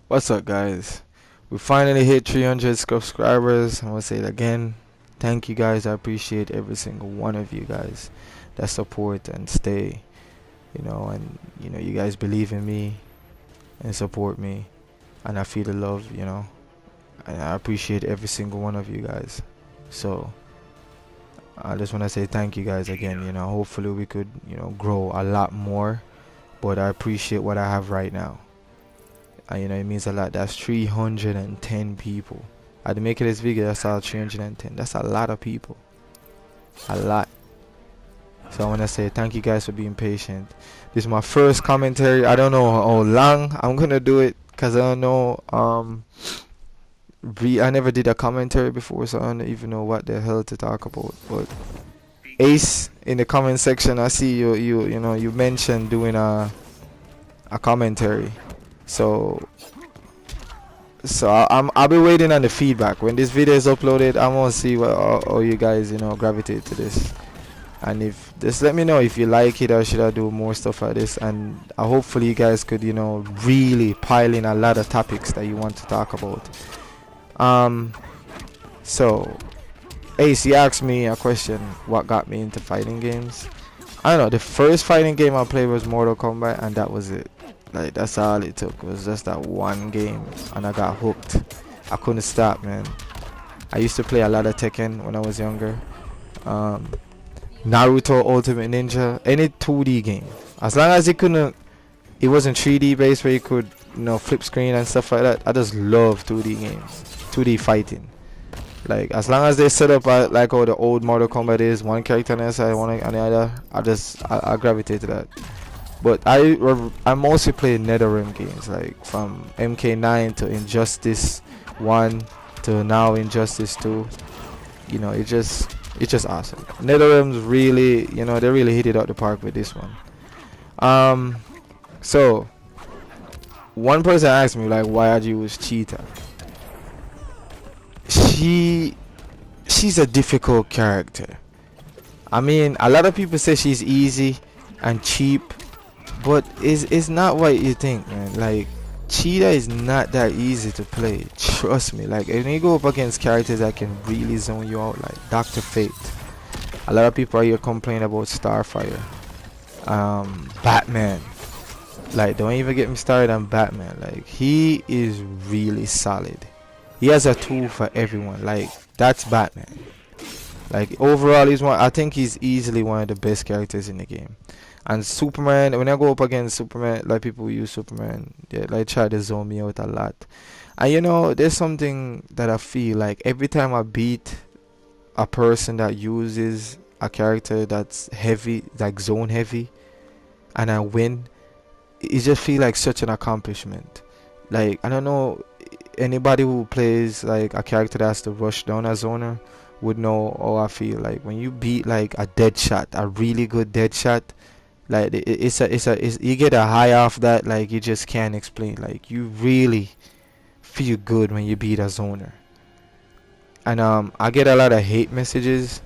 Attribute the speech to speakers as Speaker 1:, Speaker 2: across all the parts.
Speaker 1: What's up, guys? We finally hit 300 subscribers. I'm gonna say it again. Thank you guys. I appreciate every single one of you guys that support and stay. And you guys believe in me and support me, and I feel the love. And I appreciate every single one of you guys. So I just wanna say thank you guys again. Hopefully we could grow a lot more, but I appreciate what I have right now. It means a lot. That's 310 people. I'd make it this video. That's all 310. That's a lot of people. A lot. So I want to say thank you guys for being patient. This is my first commentary. I don't know how long I'm gonna do it because I don't know. I never did a commentary before, so I don't even know what the hell to talk about. But Ace, in the comment section, I see you mentioned doing a commentary. So I'll be waiting on the feedback. When this video is uploaded, I'm gonna see what all you guys gravitate to this, and if just let me know if you like it or should I do more stuff like this. And hopefully you guys could really pile in a lot of topics that you want to talk about. So Ace, you asked me a question, what got me into fighting games. I don't know, the first fighting game I played was Mortal Kombat, and that was it. Like, that's all it took. It was just that one game, and I got hooked. I couldn't stop, man. I used to play a lot of Tekken when I was younger. Naruto Ultimate Ninja, any 2D game, as long as it wasn't 3D based where you could flip screen and stuff like that. I just love 2D games, 2D fighting. Like, as long as they set up like how the old Mortal Kombat is, one character on the side, one on the other, I gravitate to that. But I mostly play NetherRealm games, like from MK9 to Injustice 1 to now Injustice 2. It's just awesome. NetherRealm's really, they really hit it out the park with this one. So one person asked me, like, why I'd use Cheetah. She's a difficult character. I mean, a lot of people say she's easy and cheap, but it's not what you think, man. Like, Cheetah is not that easy to play. Trust me. Like, when you go up against characters that can really zone you out, like Dr. Fate. A lot of people are here complaining about Starfire. Batman. Like, don't even get me started on Batman. Like, he is really solid. He has a tool for everyone. Like, that's Batman. Like, overall, I think he's easily one of the best characters in the game. And Superman, when I go up against Superman, like, people use Superman, they like try to zone me out a lot. And there's something that I feel like every time I beat a person that uses a character that's heavy, like zone heavy, and I win, it just feel like such an accomplishment. Like, I don't know, anybody who plays like a character that has to rush down a zoner would know how I feel. Like, when you beat like a dead shot, a really good dead shot, like it's you get a high off that, like, you just can't explain. Like, you really feel good when you beat a zoner. And I get a lot of hate messages.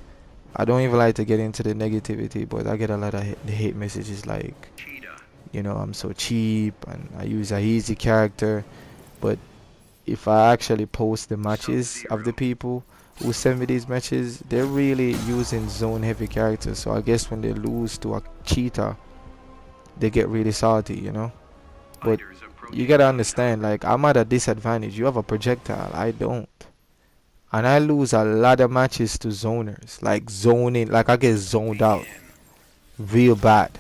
Speaker 1: I don't even like to get into the negativity, but I get a lot of hate messages like, I'm so cheap and I use a easy character. But if I actually post the matches of the people who send me these matches, they're really using zone heavy characters. So I guess when they lose to a Cheetah, they get really salty. But you gotta understand, like, I'm at a disadvantage. You have a projectile, I don't. And I lose a lot of matches to zoners. Like, zoning, like, I get zoned out real bad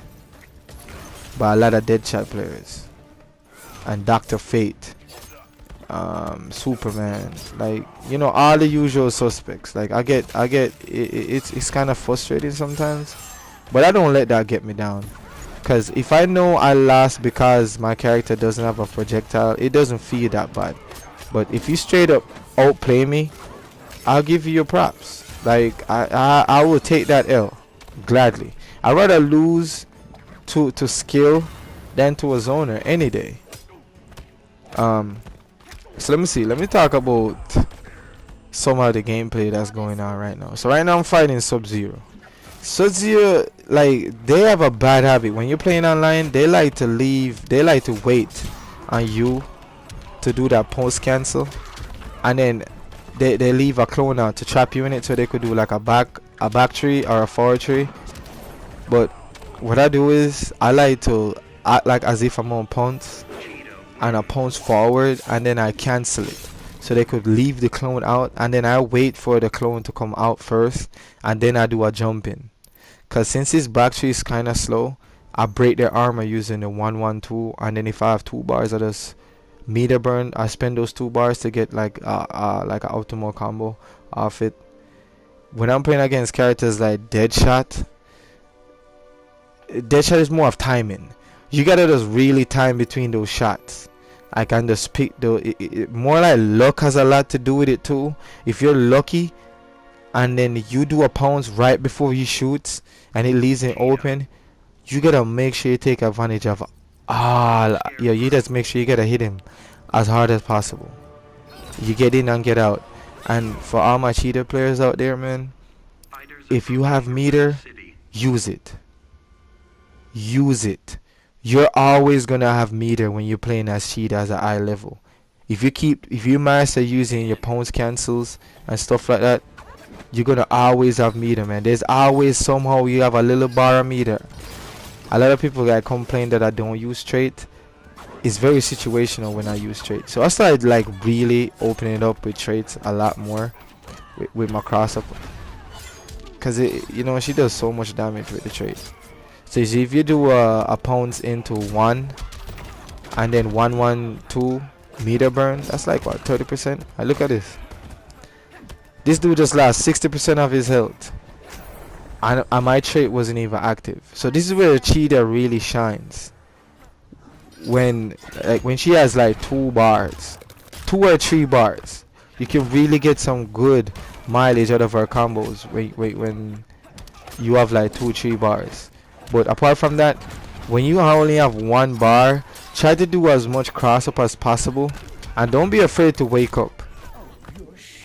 Speaker 1: by a lot of Deadshot players and Dr. Fate, Superman, like, all the usual suspects. Like, I get it's kind of frustrating sometimes, but I don't let that get me down. Because if I know I lost because my character doesn't have a projectile, it doesn't feel that bad. But if you straight up outplay me, I'll give you your props. Like, I will take that L gladly. I'd rather lose to skill than to a zoner any day. So let me talk about some of the gameplay that's going on right now. So right now I'm fighting Sub-Zero. Sub-Zero, like, they have a bad habit. When you're playing online, they like to wait on you to do that post cancel, and then they leave a clone out to trap you in it, so they could do like a back tree or a forward tree. But what I do is I like to act like as if I'm on pounce, and I pounce forward, and then I cancel it, so they could leave the clone out, and then I wait for the clone to come out first, and then I do a jump in. Cause since his back tree is kind of slow, I break their armor using the 1-1-2, and then if I have 2 bars, I just meter burn. I spend those 2 bars to get like an optimal combo off it. When I'm playing against characters like Deadshot is more of timing. You gotta just really time between those shots. I can just pick more like luck has a lot to do with it too. If you're lucky and then you do a pounce right before he shoots and it leaves it open, you gotta make sure you take advantage of you just make sure you gotta hit him as hard as possible. You get in and get out. And for all my Cheetah players out there, man, if you have meter, use it. Use it. You're always gonna have meter when you're playing as Cheetah as a high level. If you master using your pounce cancels and stuff like that, you're gonna always have meter, man. There's always somehow you have a little bar of meter. A lot of people that complain that I don't use trait. It's very situational when I use traits. So I started like really opening it up with traits a lot more with my cross up, cause she does so much damage with the trait. So if you do a pounce into 1 and then 1-1-2 meter burn, that's like what, 30%? I look at this. This dude just lost 60% of his health, and my trait wasn't even active. So this is where Cheetah really shines. When she has like 2 bars, 2 or 3 bars, you can really get some good mileage out of her combos when you have like 2-3 bars. But apart from that, when you only have 1 bar, try to do as much cross up as possible, and don't be afraid to wake up,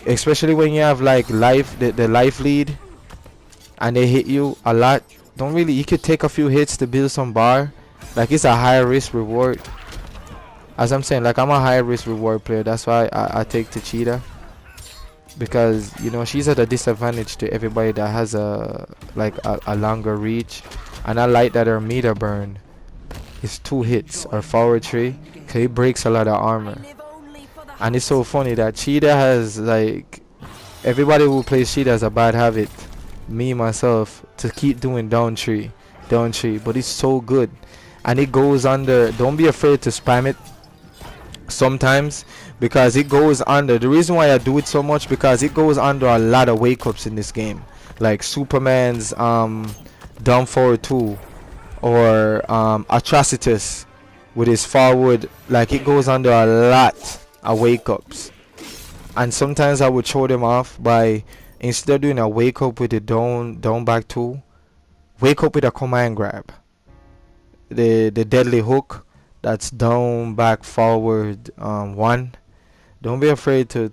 Speaker 1: especially when you have like the life lead and they hit you a lot. You could take a few hits to build some bar. Like, it's a high risk reward. As I'm saying, like, I'm a high risk reward player. That's why I take the Cheetah, because she's at a disadvantage to everybody that has a longer reach. And I like that her meter burn is 2 hits or forward tree, cause it breaks a lot of armor. And it's so funny that Cheetah has, like, everybody who plays Cheetah has a bad habit, me myself, to keep doing down tree, but it's so good. And it goes under, don't be afraid to spam it sometimes, because it goes under. The reason why I do it so much, because it goes under a lot of wake ups in this game, like Superman's down forward 2, or Atrocitus with his forward. Like, it goes under a lot of wake ups, and sometimes I would throw them off by, instead of doing a wake up with the down back 2, wake up with a command grab. The deadly hook, that's down back forward 1. Don't be afraid to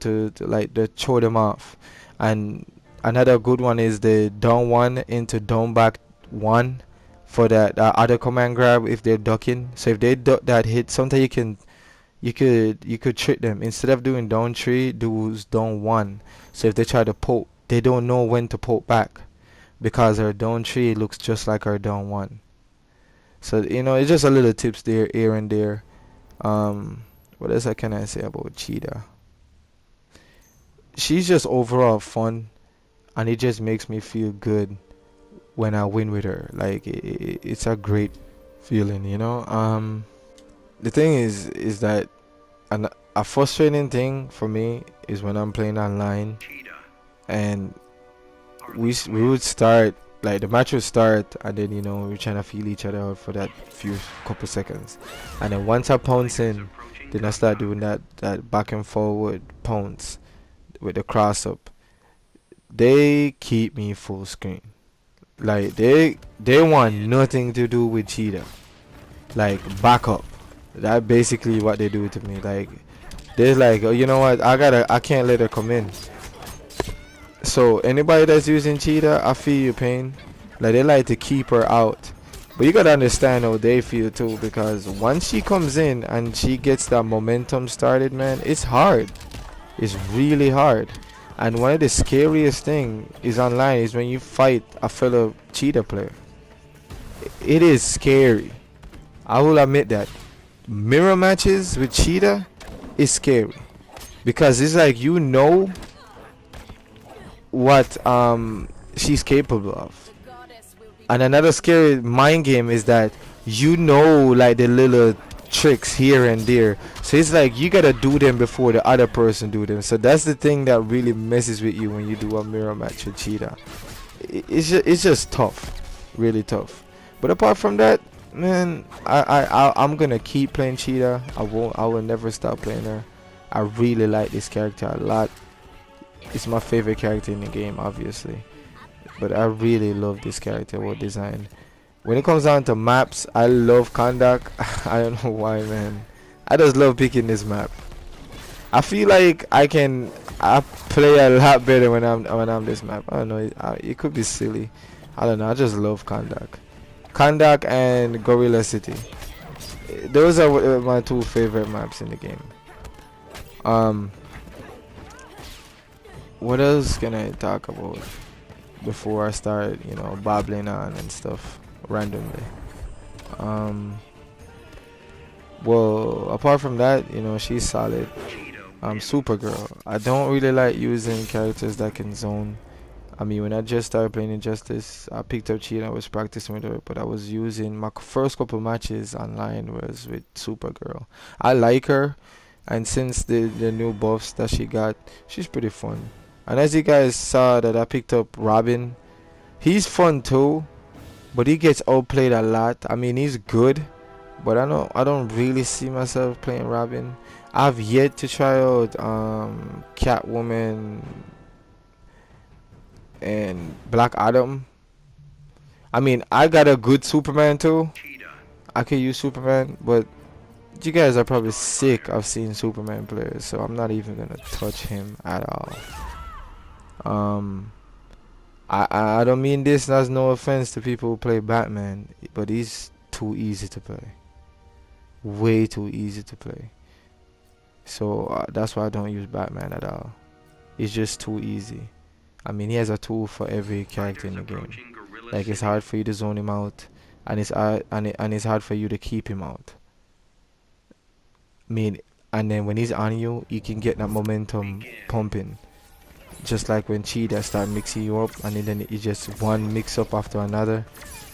Speaker 1: throw them off. And another good one is the down 1 into down back 1 for that other command grab if they're ducking. So if they duck that hit, sometimes you could trick them. Instead of doing down 3, do down 1. So if they try to poke, they don't know when to poke back, because our down 3 looks just like our down 1. So it's just a little tips there, here and there. What else can I say about Cheetah? She's just overall fun, and it just makes me feel good when I win with her. Like, it's a great feeling, The thing is that a frustrating thing for me is when I'm playing online, and we would start, like, the match would start, and then we're trying to feel each other out for that couple seconds, and then once I pounce in, then I start doing that back and forward pounce with the cross up. They keep me full screen. Like, they want nothing to do with Cheetah. Like, back up. That's basically what they do to me. Like, they're like, oh, you know what, I can't let her come in. So anybody that's using Cheetah, I feel your pain. Like, they like to keep her out, But you gotta understand how they feel too, because once she comes in and she gets that momentum started, man, it's hard. It's really hard. And one of the scariest thing is online is when you fight a fellow Cheetah player. It is scary. I will admit that. Mirror matches with Cheetah is scary. Because it's like you know what she's capable of. And another scary mind game is that you know like the little tricks here and there. So it's like you gotta do them before the other person do them. So that's the thing that really messes with you when you do a mirror match with Cheetah. It's just tough, really tough. But apart from that, man, I'm gonna keep playing Cheetah. I will never stop playing her. I really like this character a lot. It's my favorite character in the game, obviously. But I really love this character, well designed. When it comes down to maps, I love Kondak. I don't know why, man. I just love picking this map. I feel like I play a lot better when I'm this map. I don't know. It could be silly. I don't know. I just love Kondak. Kondak and Gorilla City. Those are my two favorite maps in the game. What else can I talk about before I start, babbling on and stuff randomly? Well, apart from that, she's solid. Supergirl. I don't really like using characters that can zone. I mean, when I just started playing Injustice, I picked up Cheetah. I was practicing with her, but I was using my first couple matches online was with Supergirl. I like her, and since the new buffs that she got, she's pretty fun. And as you guys saw that I picked up Robin, he's fun too, but he gets outplayed a lot. I mean, he's good, but I don't really see myself playing Robin. I've yet to try out Catwoman and Black Adam. I mean, I got a good Superman too. I could use Superman, but you guys are probably sick of seeing Superman players, so I'm not even gonna touch him at all. I don't mean this as no offense to people who play Batman, but he's too easy to play. Way too easy to play. So that's why I don't use Batman at all. It's just too easy. I mean, he has a tool for every character in the game. Like, it's hard for you to zone him out, and it's hard for you to keep him out. I mean, and then when he's on you, you can get that momentum pumping. Just like when Cheetah start mixing you up, and then it's just one mix up after another.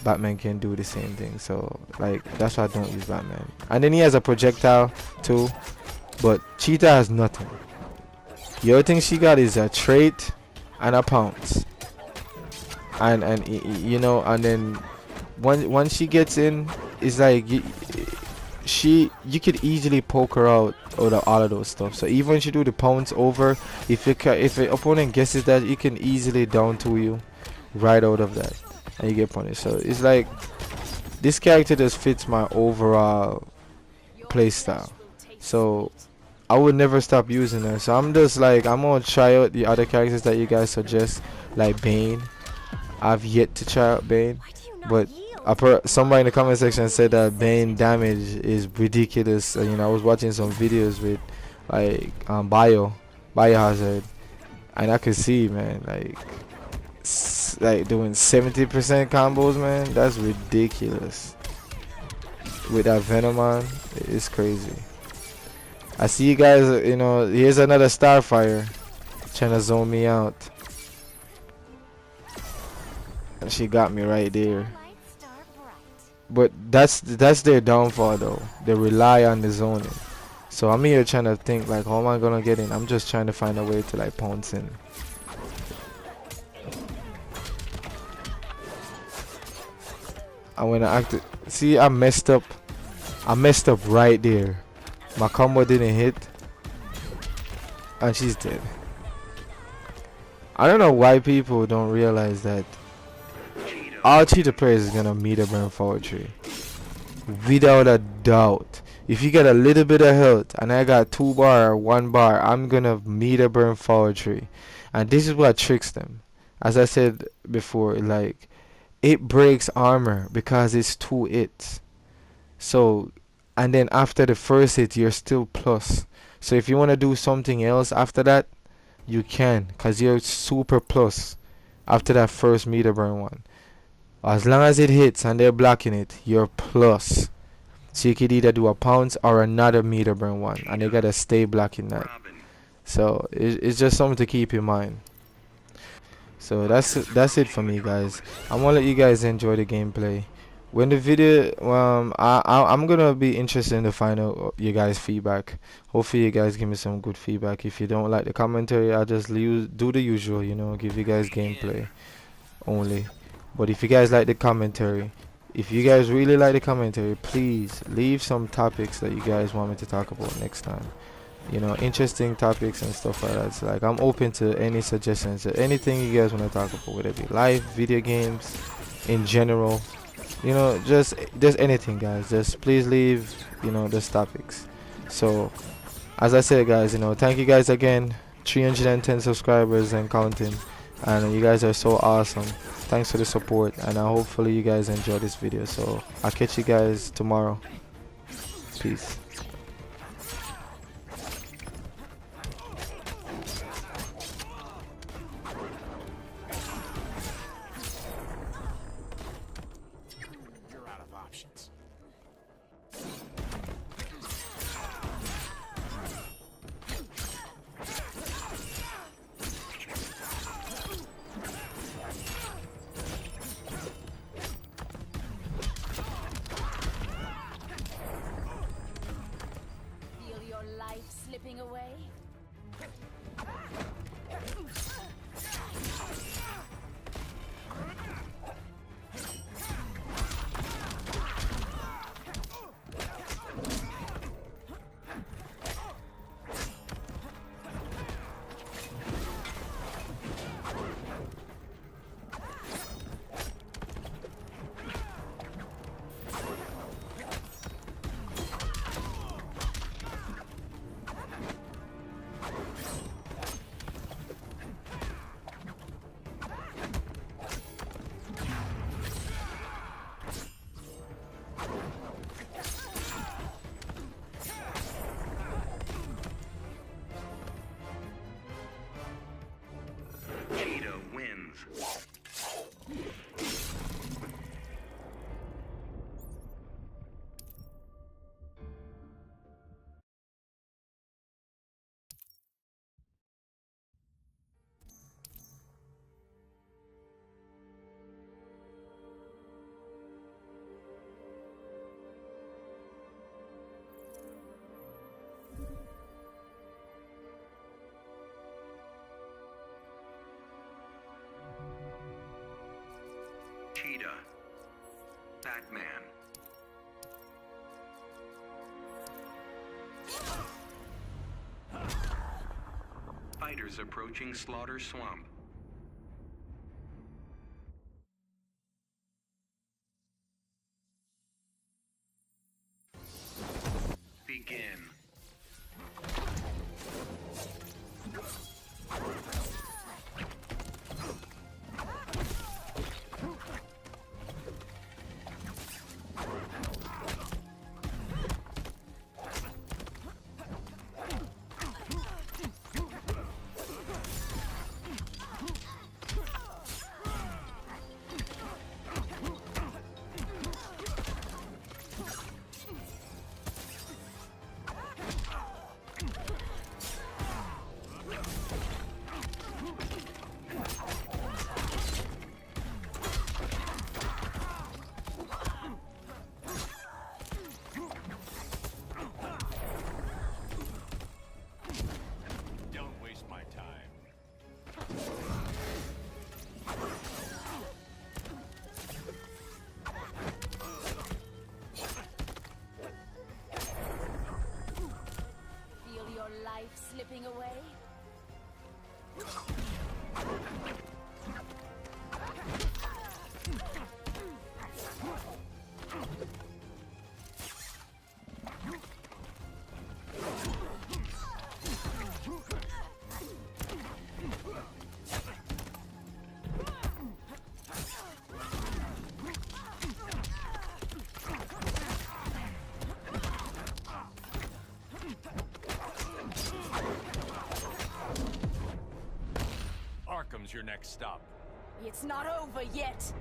Speaker 1: Batman can do the same thing. So like, that's why I don't use Batman. And then he has a projectile too, but Cheetah has nothing. The other thing she got is a trait and a pounce. And then once she gets in, it's like you could easily poke her out of all of those stuff. So even when she do the pounce over, if the opponent guesses that, you can easily down to you right out of that, and you get punished. So it's like this character just fits my overall playstyle. So I would never stop using her. So I'm just like, I'm gonna try out the other characters that you guys suggest, like Bane. I've yet to try out Bane, but somebody in the comment section said that Bane damage is ridiculous. I was watching some videos with like Biohazard, and I could see, man, like doing 70% combos, man. That's ridiculous. With that Venom on, it's crazy. I see you guys. Here's another Starfire trying to zone me out, and she got me right there. But that's their downfall though. They rely on the zoning. So I'm here trying to think like, how am I gonna get in? I'm just trying to find a way to like pounce in. And when I acted, see, I messed up right there. My combo didn't hit, and she's dead. I don't know why people don't realize that all Cheetah players is gonna meter burn forward tree, without a doubt. If you get a little bit of health and I got 2 bar or 1 bar, I'm gonna meter burn forward tree. And this is what tricks them. As I said before, like, it breaks armor because it's 2 hits. So, and then after the first hit, you're still plus. So if you want to do something else after that, you can, because you're super plus after that first meter burn one. As long as it hits and they're blocking it, you're plus. So you could either do a pounce or another meter burn one, and you gotta stay blocking that. So it's just something to keep in mind. So that's it for me, guys. I'm gonna let you guys enjoy the gameplay. When the video, I'm gonna be interested to find out your guys' feedback. Hopefully, you guys give me some good feedback. If you don't like the commentary, I'll just do the usual, give you guys gameplay only. But if you guys like the commentary, if you guys really like the commentary, please leave some topics that you guys want me to talk about next time. Interesting topics and stuff like that. So, like, I'm open to any suggestions, anything you guys want to talk about, whether it be live, video games, in general. Just anything, guys. Just please leave, those topics. So, as I said, guys, thank you guys again. 310 subscribers and counting, and you guys are so awesome. Thanks for the support, and hopefully you guys enjoy this video. So I'll catch you guys tomorrow. Peace.
Speaker 2: You're out of options.
Speaker 3: Feel your life slipping away?
Speaker 4: Cheetah wins. Cheetah. Batman. Fighters approaching Slaughter Swamp. Begin.
Speaker 2: Don't waste my time.
Speaker 3: Feel your life slipping away?
Speaker 2: becomes your next stop.
Speaker 3: It's not over yet.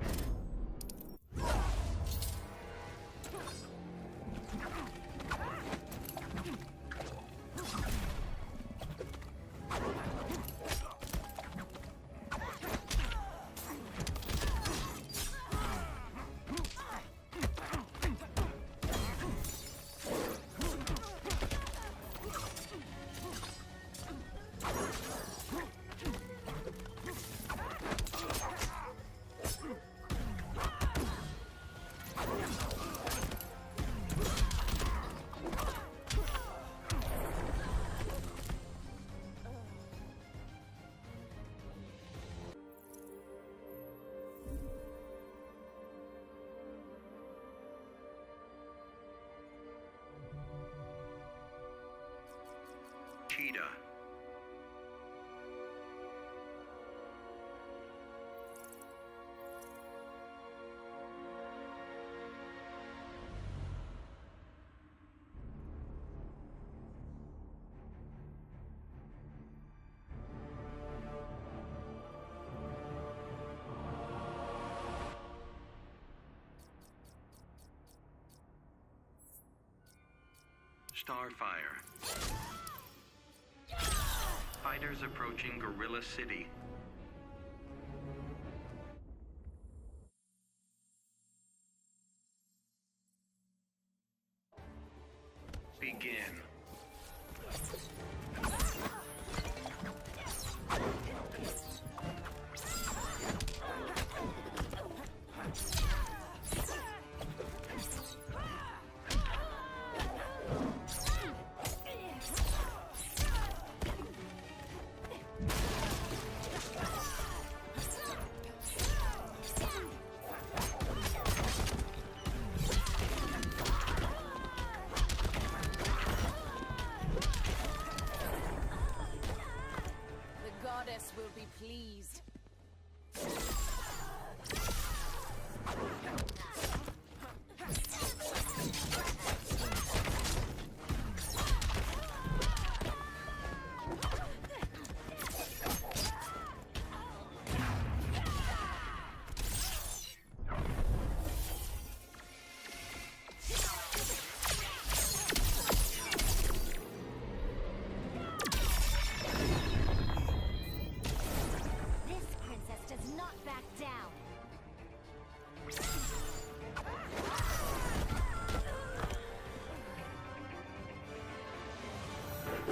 Speaker 4: Cheetah. Starfire. Fighters approaching Gorilla City. Begin.
Speaker 3: The goddess will be pleased.
Speaker 5: This princess does not back down.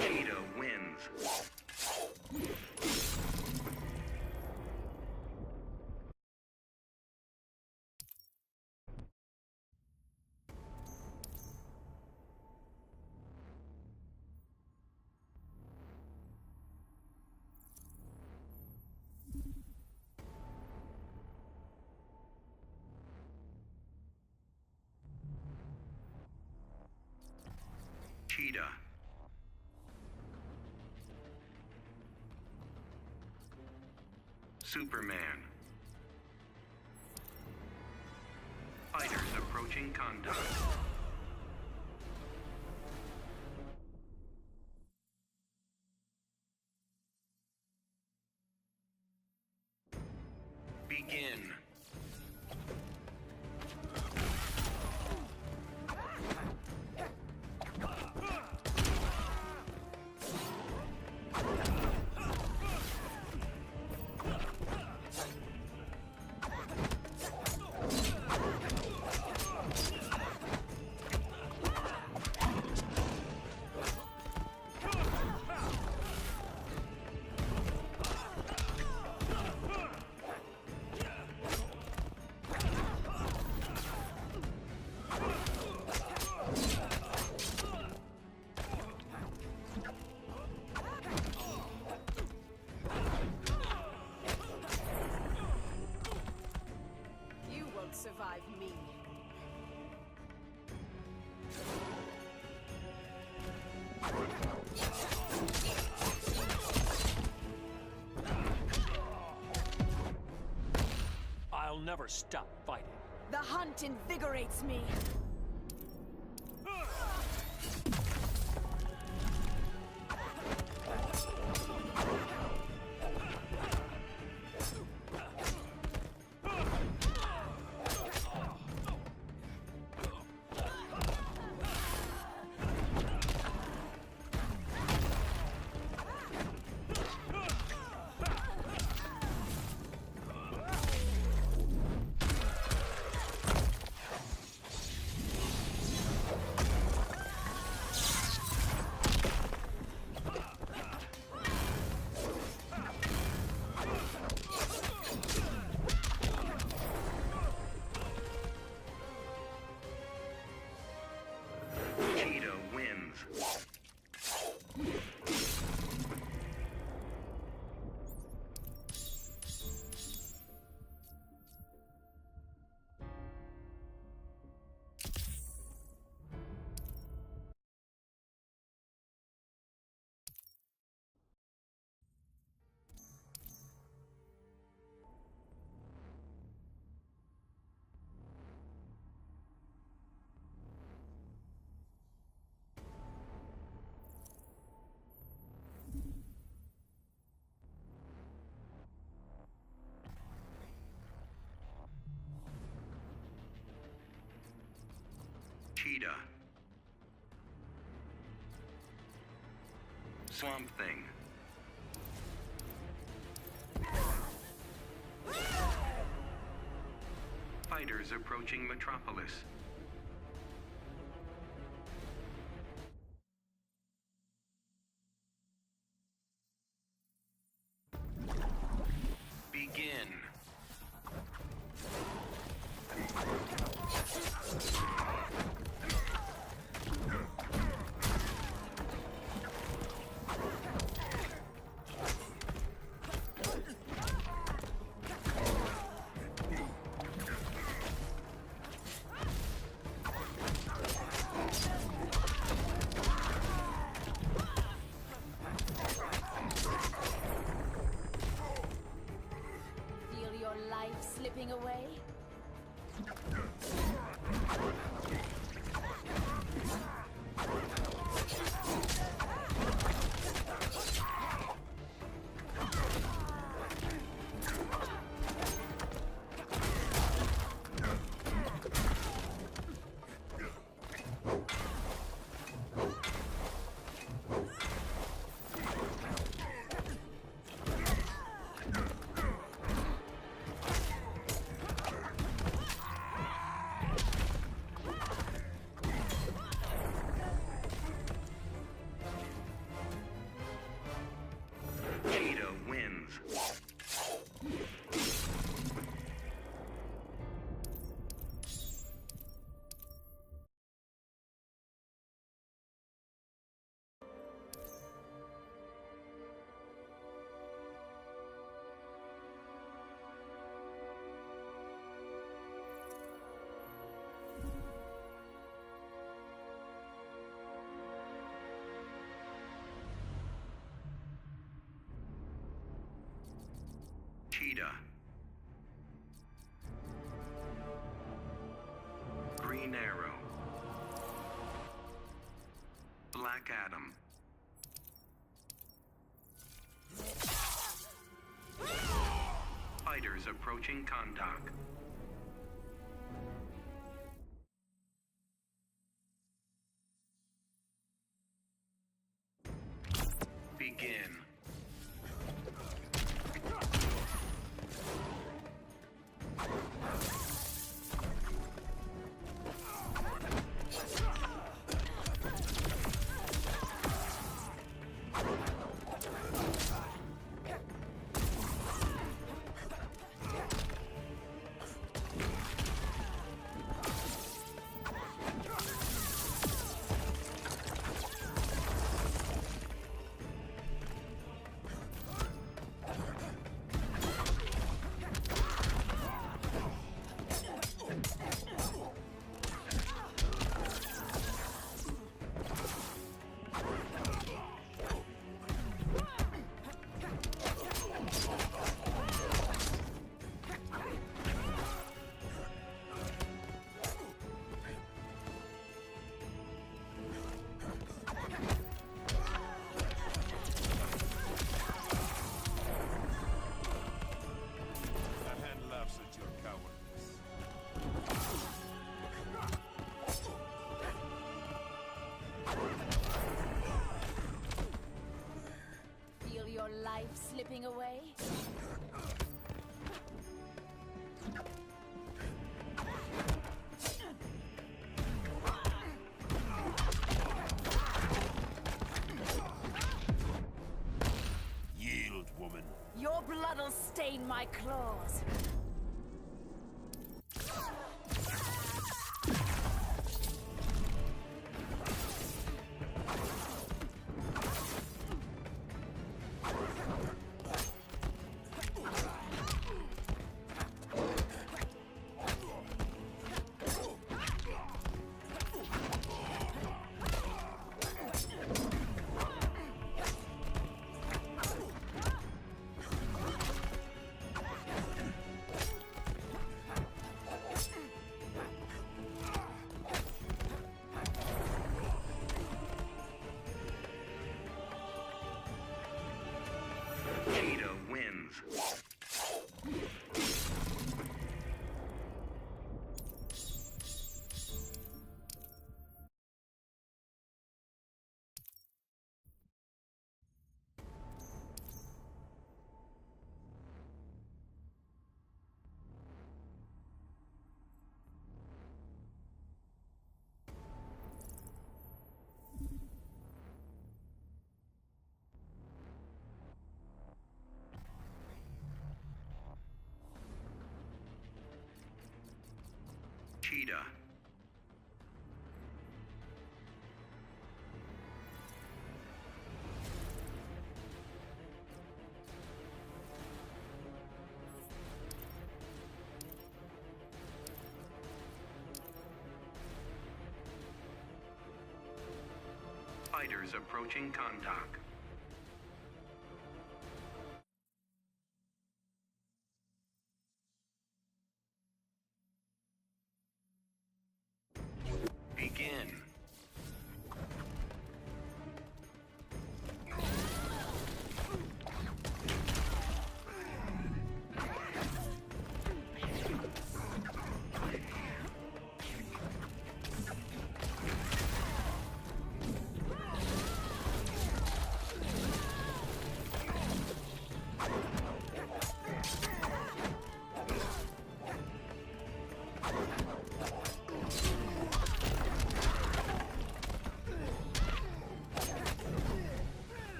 Speaker 4: Cheetah wins. Cheetah. Superman. Fighters approaching contact. Begin.
Speaker 3: You won't survive me.
Speaker 2: I'll never stop fighting.
Speaker 3: The hunt invigorates me.
Speaker 4: Cheetah. Swamp Thing. Fighters approaching Metropolis. Begin.
Speaker 3: Feel your life slipping away?
Speaker 4: Cheetah wins. Cheetah. Green Arrow. Black Adam. Fighters approaching Kondak. Begin.
Speaker 2: That hand laughs at your cowardice.
Speaker 3: Feel your life slipping away?
Speaker 2: Yield, woman.
Speaker 3: Your blood'll stain my claws.
Speaker 4: Cheetah. Fighters approaching Kondak. Begin.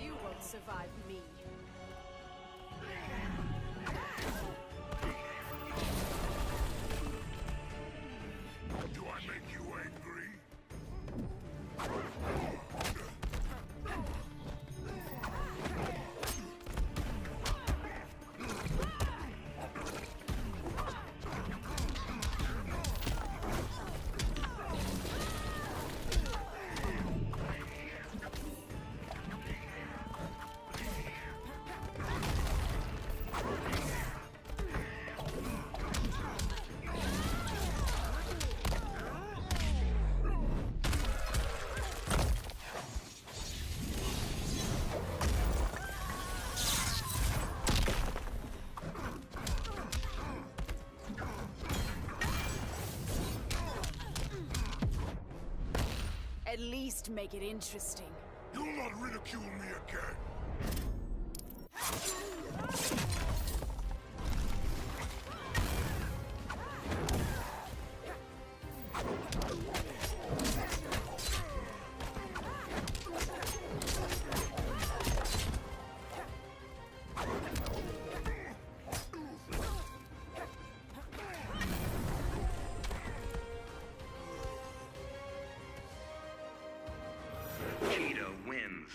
Speaker 3: You won't survive me.
Speaker 2: Do I make you angry?
Speaker 3: At least make it interesting.
Speaker 2: You'll not ridicule me again.
Speaker 4: Cheetah wins.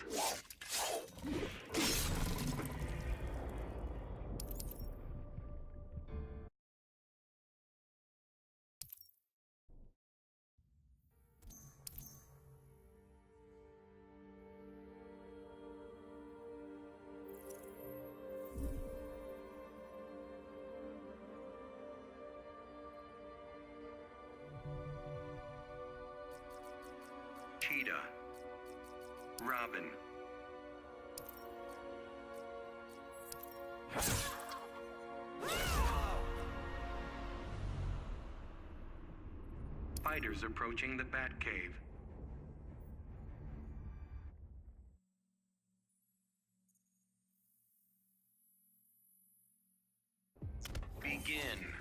Speaker 4: Cheetah. Robin. Fighters approaching the Batcave. Begin.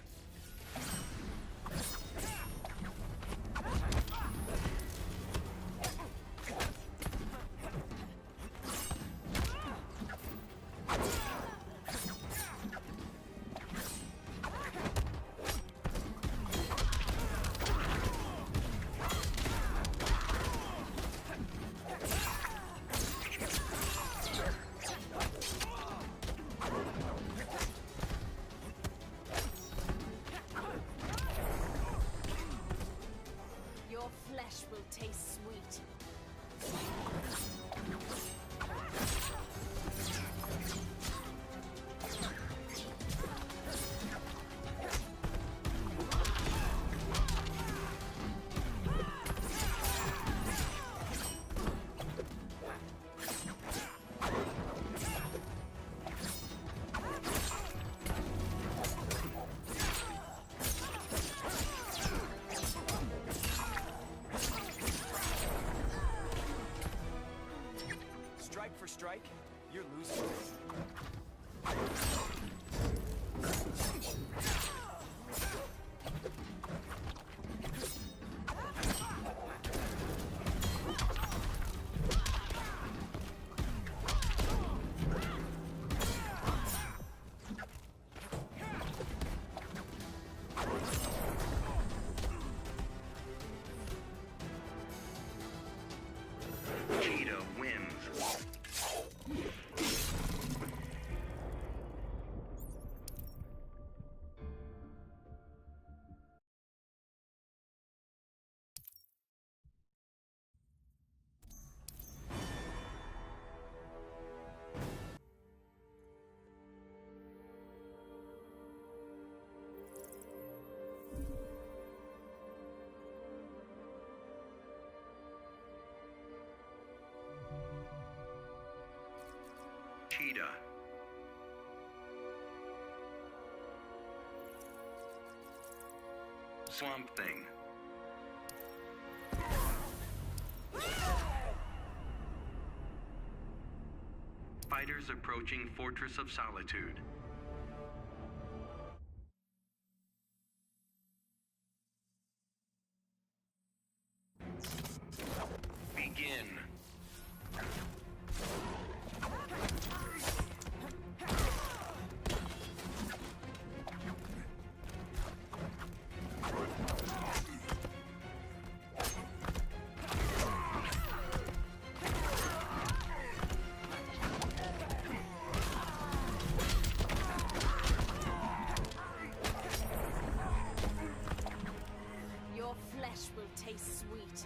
Speaker 6: strike, you're losing.
Speaker 4: Cheetah wins. Cheetah. Swamp Thing. Fighters approaching Fortress of Solitude. Begin.
Speaker 3: Your flesh will taste sweet.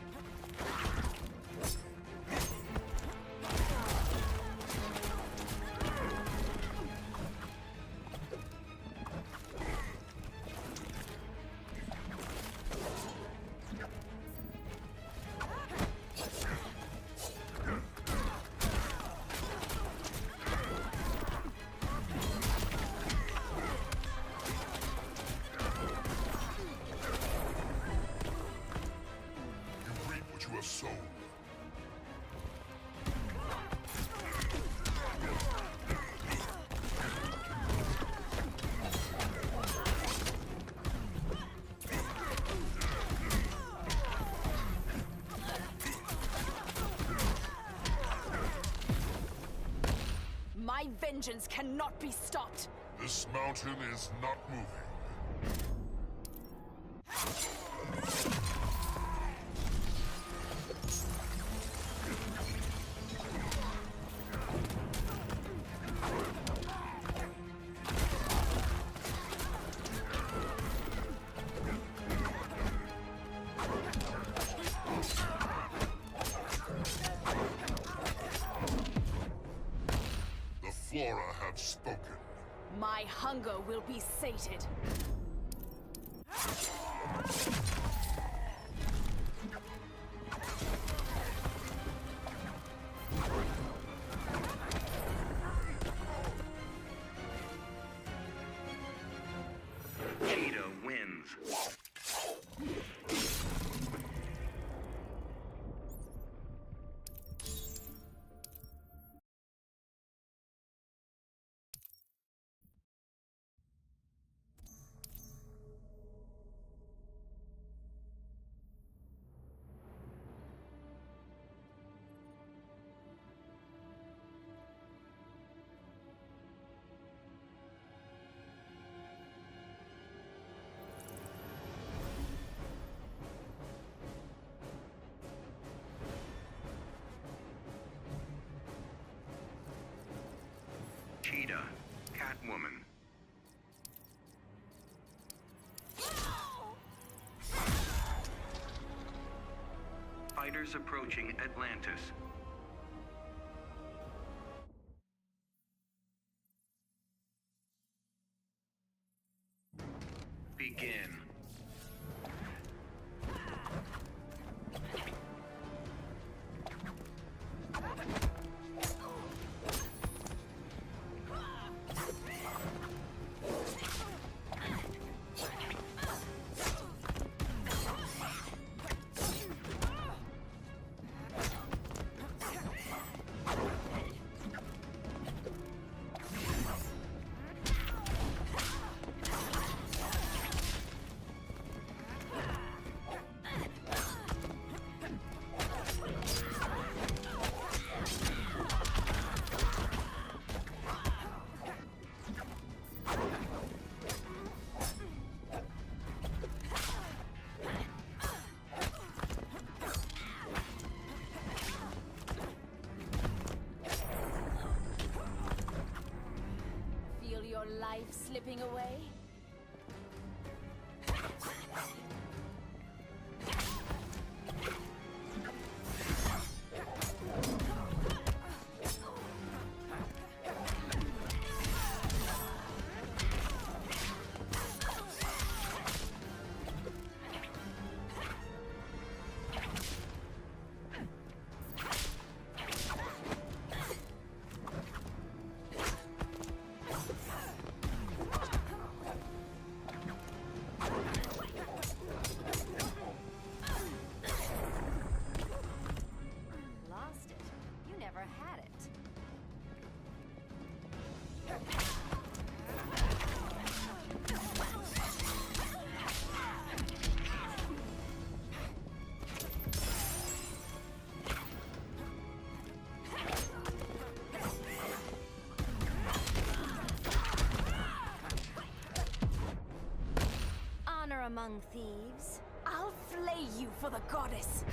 Speaker 2: You reap what you have sown.
Speaker 3: My vengeance cannot be stopped.
Speaker 2: This mountain is not moving. The flora have spoken.
Speaker 3: My hunger will be sated.
Speaker 4: Cheetah wins. Cheetah, Catwoman. Fighters approaching Atlantis. Begin.
Speaker 3: life slipping away?
Speaker 5: Lost it. You never had it. Honor among thieves.
Speaker 3: I'll flay you for the goddess.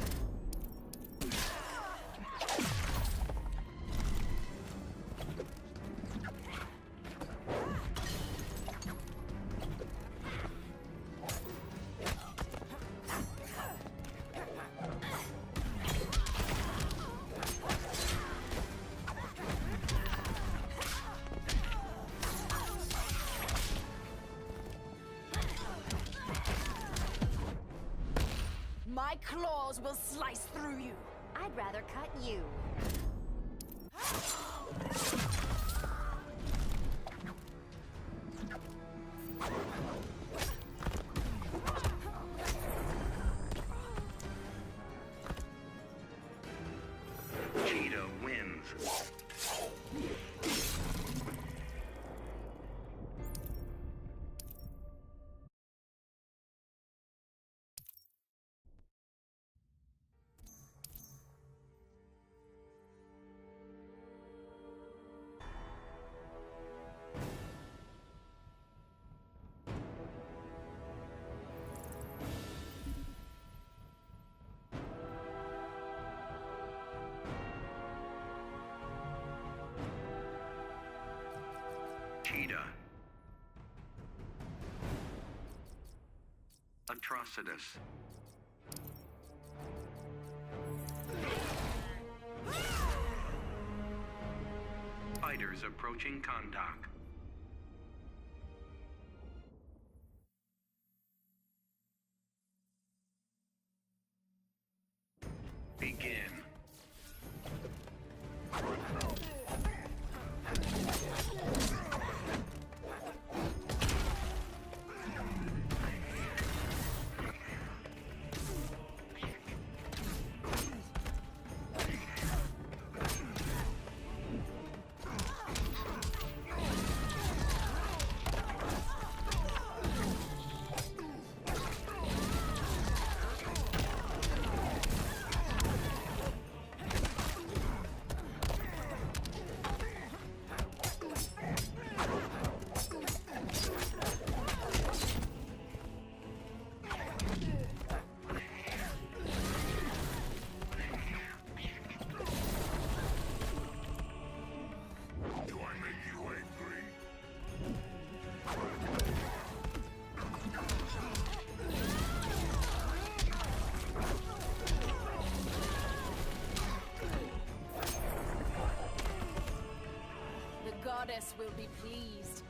Speaker 3: My claws will slice through you.
Speaker 5: I'd rather cut you.
Speaker 4: Cheetah wins. Cheetah. Atrocitus. Fighters approaching contact. Begin.
Speaker 2: Do I make you angry?
Speaker 3: The goddess will be pleased.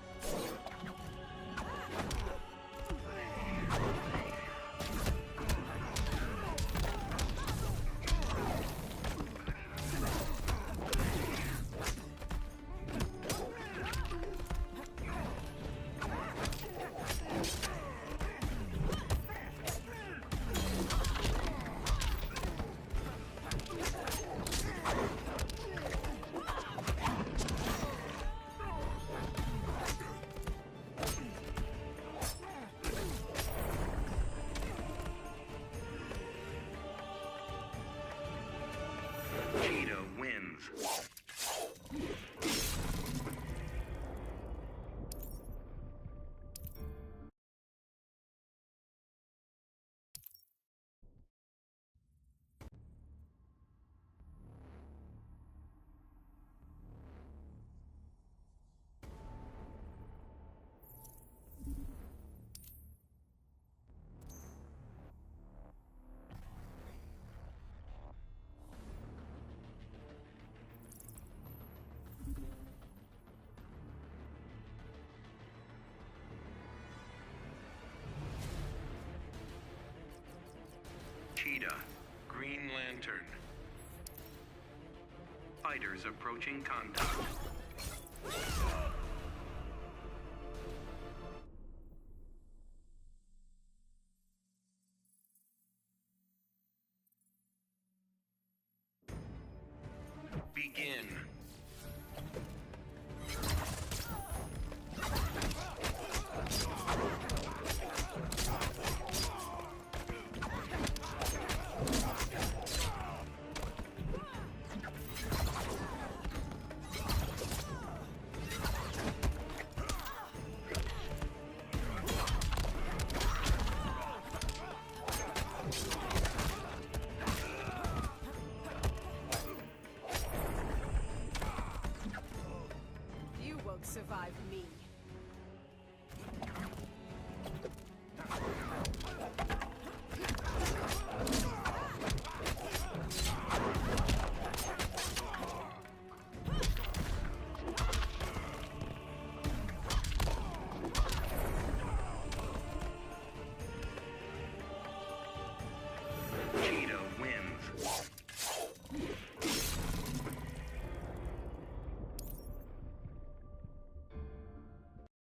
Speaker 4: lantern. Fighters approaching contact. Begin.
Speaker 3: You won't survive me.